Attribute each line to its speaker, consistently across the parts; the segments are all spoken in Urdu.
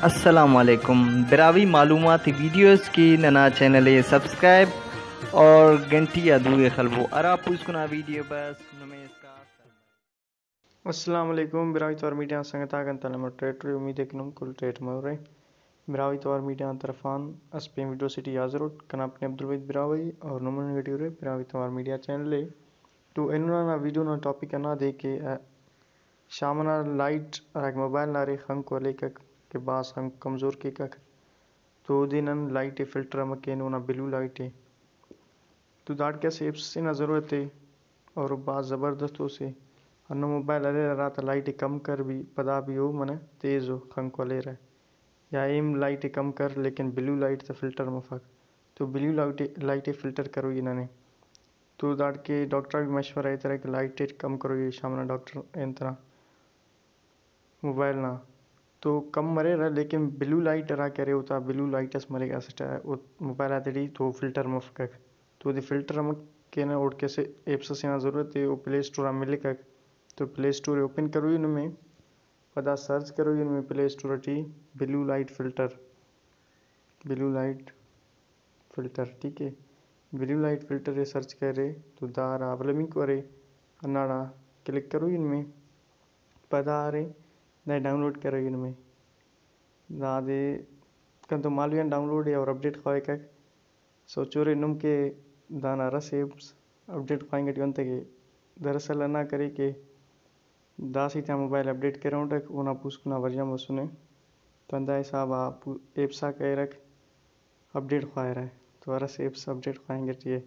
Speaker 1: السلام علیکم براوی معلومات ویڈیوز کی ننا چینل سبسکرائب اور گھنٹی ادوئے خلبو ارا پوسکنا ویڈیو بس نمیسکا
Speaker 2: السلام علیکم براوی توار میڈیا سنگتا گن تلم ٹریٹر امید کنم کل ٹریٹ مورے براوی توار میڈیا طرفان اس پہ ویڈیو سٹی حاضر کنا اپنے عبدالوید براوی اور نمن ویڈیو رے براوی توار میڈیا چینل لے تو انہوں ویڈیو نا ٹاپک نہ دے کے شامنا لائٹ اور موبائل نارے خنک کو لے کے باس ہم کمزور کے کک تو دینن لائٹ فلٹر مکے نونا بلو لائٹ تو داڑ کیسے ایپس سے نہ ضرورت ہے اور بعض زبردست ہو سے انو موبائل ارے رات لائٹ کم کر بھی پدا بھی ہو من تیز ہو خنک کو لے رہا یا ایم لائٹ کم کر لیکن بلو لائٹ تو فلٹر مفک تو بلو لائٹ فلٹر کرو یہ نے تو داڑ کے ڈاکٹر بھی مشورہ ہے طرح کہ لائٹ کم کرو یہ شامنا ڈاکٹر ان طرح موبائل نہ تو کم مرے رہا لیکن بلو لائٹ رہا کرے ہوتا بلو لائٹس مرے گا سٹا موبائل آتے ڈی تو فلٹر مفکک تو دی فلٹر کے نا اوٹ کیسے ایپس سے نہ ضرورت ہے وہ پلے اسٹور ملے کک تو پلے اسٹور اوپن کرو ان میں پدا سرچ کرو ان میں پلے اسٹور ٹی بلو لائٹ فلٹر ٹھیک ہے بلو لائٹ فلٹر یہ سرچ کرے تو دارا اولمنگ کرے اناڑا کلک کرو ان میں پدا آ رہے نئے ڈاؤن لوڈ کرو ان میں دادے کن تو مالوین ڈاؤن لوڈ ہے اور اپڈیٹ خواہ کک سوچو رہے نم کے دانا رس ایپس اپڈیٹ خواہیں گے ٹیون تک دراصل نہ کرے کہ داسی تا موبائل اپڈیٹ کروں تک اونا پوسکنا ورجم وسنے تو اندائے صاحب آپ ایپسا کہہ رکھ اپڈیٹ خواہ رہا ہے تو رس ایپس اپڈیٹ خواہیں گے ٹیے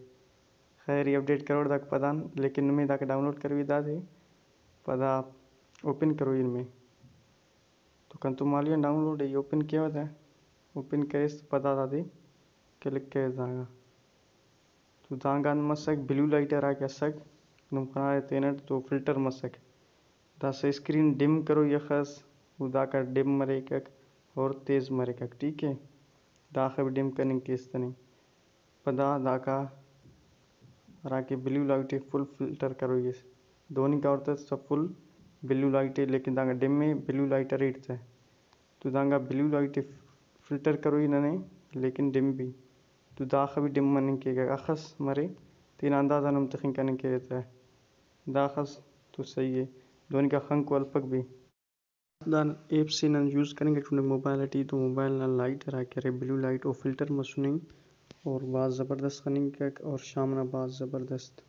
Speaker 2: خیر یہ اپڈیٹ کروڑ تک پدا لیکن نمیں دا کے ڈاؤن لوڈ کروی دا دے پدا اوپن کرو ان میں تو کن تو مالوین ڈاؤن لوڈ ہے یہ اوپن کیا ہوتا ہے اوپن کرے پدا دا دے کلک کرے داگا تو دانگان مسک بلو لائٹ رہا کیا سک نم کنا تینٹ تو فلٹر مسک دا سے اسکرین ڈم کرو یخس وہ دا کا ڈم مرے کک اور تیز مرے کک ٹھیک ہے دا خب ڈم کرنے کیس تنے پدا دا کا رہا کہ بلو لائٹ فل فلٹر کرو یہ دونی کا اور سب فل بلو لائٹ لیکن دانگا ڈم میں بلو لائٹ ریٹ ہے تو دانگا بلو لائٹ فلٹر کرو ہی ننے لیکن ڈم بھی تو داخل بھی ڈم منن کے گا اخس مرے تین اندازہ نم تخین کرنے کے رہتا ہے داخس تو صحیح ہے دونی کا خنک کو الپک بھی دان ایپ سے نن یوز کریں گے ٹھونڈے موبائل ٹی تو موبائل نہ لائٹ رہا کرے بلو لائٹ اور فلٹر مسننگ اور بعض زبردست خننگ کا اور شامنا بعض زبردست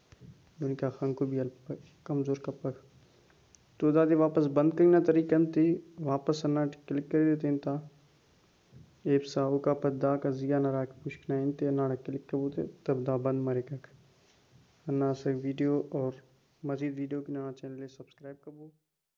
Speaker 2: دونی کا خنک کو بھی کمزور کپک تو دادے واپس بند کرنا طریقہ تے واپس انا کلک کر دیتے ہیں تا ایپسا او کا پد دا کا زیا نہ راک پوشکنا انتے اناڑا کلک کبوتے تب دا بند مرے کک انا سے ویڈیو اور مزید ویڈیو کی نہ چینل سبسکرائب کبو